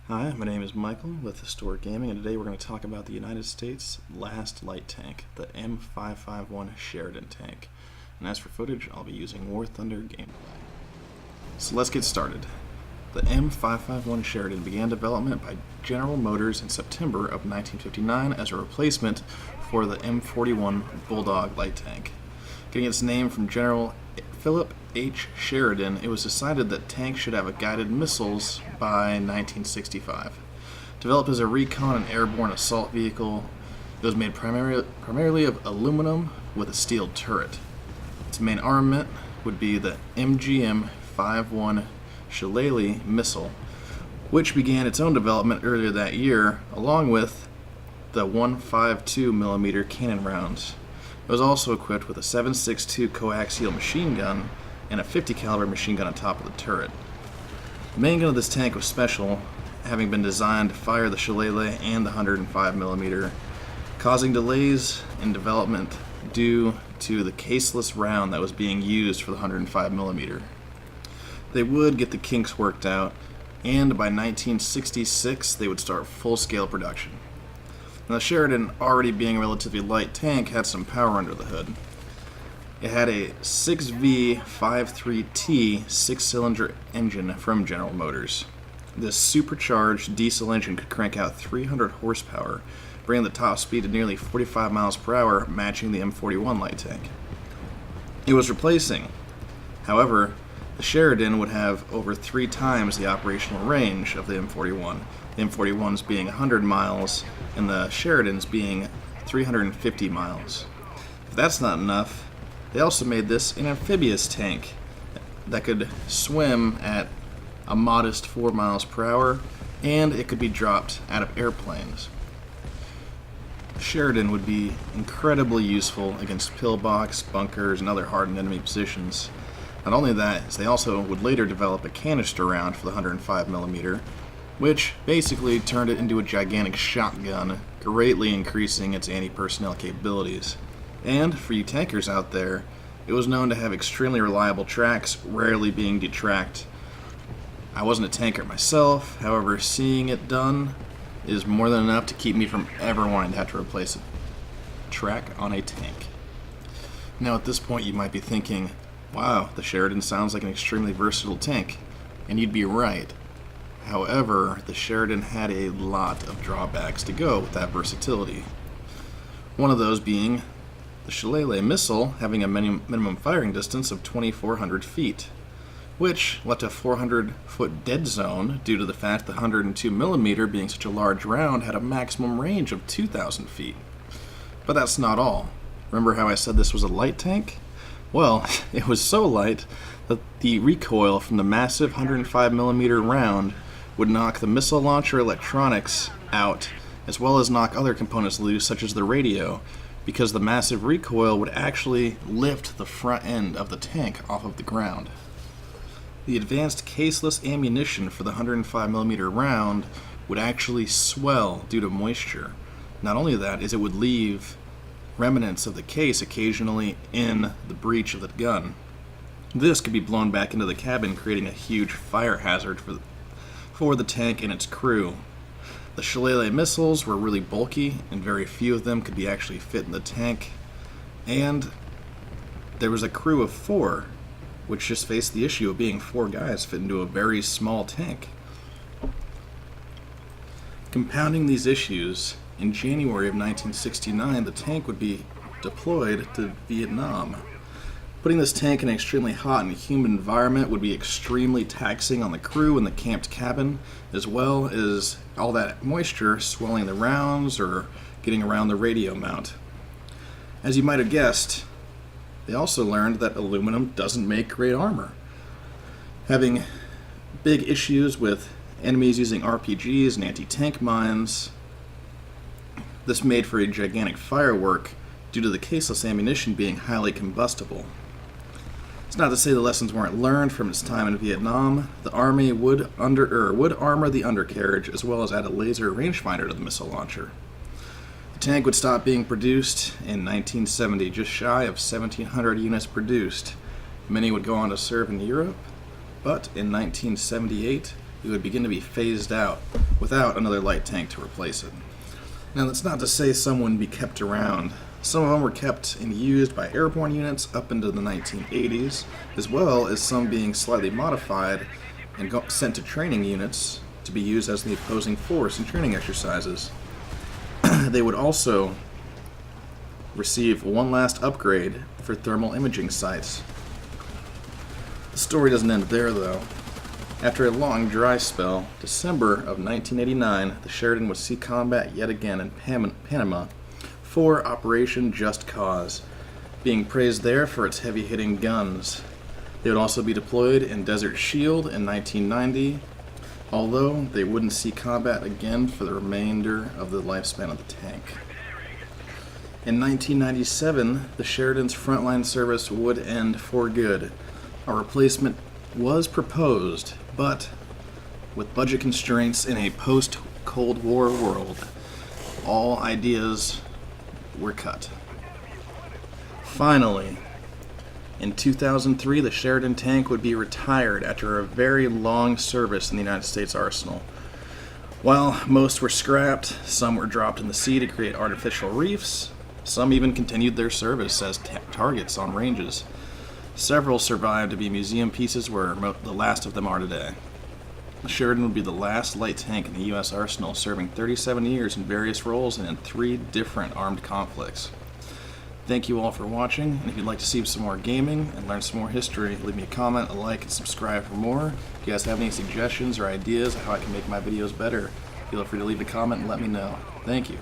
Hi, my name is Michael with Historic Gaming, and today we're going to talk about the United States' last light tank, the M551 Sheridan tank. And as for footage, I'll be using War Thunder gameplay. So let's get started. The M551 Sheridan began development by General Motors in September of 1959 as a replacement for the M41 Bulldog light tank. Getting its name from General Philip H. Sheridan, it was decided that tanks should have guided missiles by 1965. Developed as a recon and airborne assault vehicle, it was made primarily of aluminum with a steel turret. Its main armament would be the MGM-51 Shillelagh missile, which began its own development earlier that year, along with the 152mm cannon rounds. It was also equipped with a 7.62 coaxial machine gun and a 50 caliber machine gun on top of the turret. The main gun of this tank was special, having been designed to fire the Shillelagh and the 105mm, causing delays in development due to the caseless round that was being used for the 105mm. They would get the kinks worked out, and by 1966 they would start full-scale production. Now, the Sheridan, already being a relatively light tank, had some power under the hood. It had a 6V53T 6-cylinder engine from General Motors. This supercharged diesel engine could crank out 300 horsepower, bringing the top speed to nearly 45 miles per hour, matching the M41 light tank. It was replacing. However, the Sheridan would have over 3 times the operational range of the M41, the M41s being 100 miles and the Sheridans being 350 miles. If that's not enough, they also made this an amphibious tank that could swim at a modest 4 miles per hour, and it could be dropped out of airplanes. Sheridan would be incredibly useful against pillbox, bunkers, and other hardened enemy positions. Not only that, they also would later develop a canister round for the 105mm, which basically turned it into a gigantic shotgun, greatly increasing its anti-personnel capabilities. And for you tankers out there, it was known to have extremely reliable tracks, rarely being detracked. I wasn't a tanker myself, however, seeing it done is more than enough to keep me from ever wanting to have to replace a track on a tank. Now at this point you might be thinking, wow, the Sheridan sounds like an extremely versatile tank, and you'd be right. However, the Sheridan had a lot of drawbacks to go with that versatility. One of those being the Shillelagh missile having a minimum firing distance of 2,400 feet, which left a 400-foot dead zone due to the fact the 102mm being such a large round had a maximum range of 2,000 feet. But that's not all. Remember how I said this was a light tank? Well, it was so light that the recoil from the massive 105mm round would knock the missile launcher electronics out, as well as knock other components loose, such as the radio, because the massive recoil would actually lift the front end of the tank off of the ground. The advanced caseless ammunition for the 105mm round would actually swell due to moisture. Not only that, is it would leave remnants of the case occasionally in the breech of the gun. This could be blown back into the cabin, creating a huge fire hazard for the tank and its crew. The Shillelagh missiles were really bulky, and very few of them could be actually fit in the tank. And there was a crew of 4, which just faced the issue of being 4 guys fit into a very small tank. Compounding these issues, in January of 1969, the tank would be deployed to Vietnam. Putting this tank in an extremely hot and humid environment would be extremely taxing on the crew in the camped cabin, as well as all that moisture swelling the rounds or getting around the radio mount. As you might have guessed, they also learned that aluminum doesn't make great armor. Having big issues with enemies using RPGs and anti-tank mines, this made for a gigantic firework due to the caseless ammunition being highly combustible. It's not to say the lessons weren't learned from its time in Vietnam. The Army would armor the undercarriage, as well as add a laser rangefinder to the missile launcher. The tank would stop being produced in 1970, just shy of 1,700 units produced. Many would go on to serve in Europe, but in 1978, it would begin to be phased out without another light tank to replace it. Now, that's not to say some wouldn't be kept around. Some of them were kept and used by airborne units up into the 1980s, as well as some being slightly modified and sent to training units to be used as the opposing force in training exercises. They would also receive one last upgrade for thermal imaging sights. The story doesn't end there, though. After a long dry spell, December of 1989, the Sheridan would see combat yet again in Panama for Operation Just Cause, being praised there for its heavy-hitting guns. They would also be deployed in Desert Shield in 1990, although they wouldn't see combat again for the remainder of the lifespan of the tank. In 1997, the Sheridan's frontline service would end for good. A replacement was proposed, but with budget constraints in a post-Cold War world, all ideas were cut. Finally, in 2003, the Sheridan tank would be retired after a very long service in the United States Arsenal. While most were scrapped, some were dropped in the sea to create artificial reefs. Some even continued their service as targets on ranges. Several survived to be museum pieces where the last of them are today. The Sheridan would be the last light tank in the U.S. Arsenal, serving 37 years in various roles and in 3 different armed conflicts. Thank you all for watching, and if you'd like to see some more gaming and learn some more history, leave me a comment, a like, and subscribe for more. If you guys have any suggestions or ideas of how I can make my videos better, feel free to leave a comment and let me know. Thank you.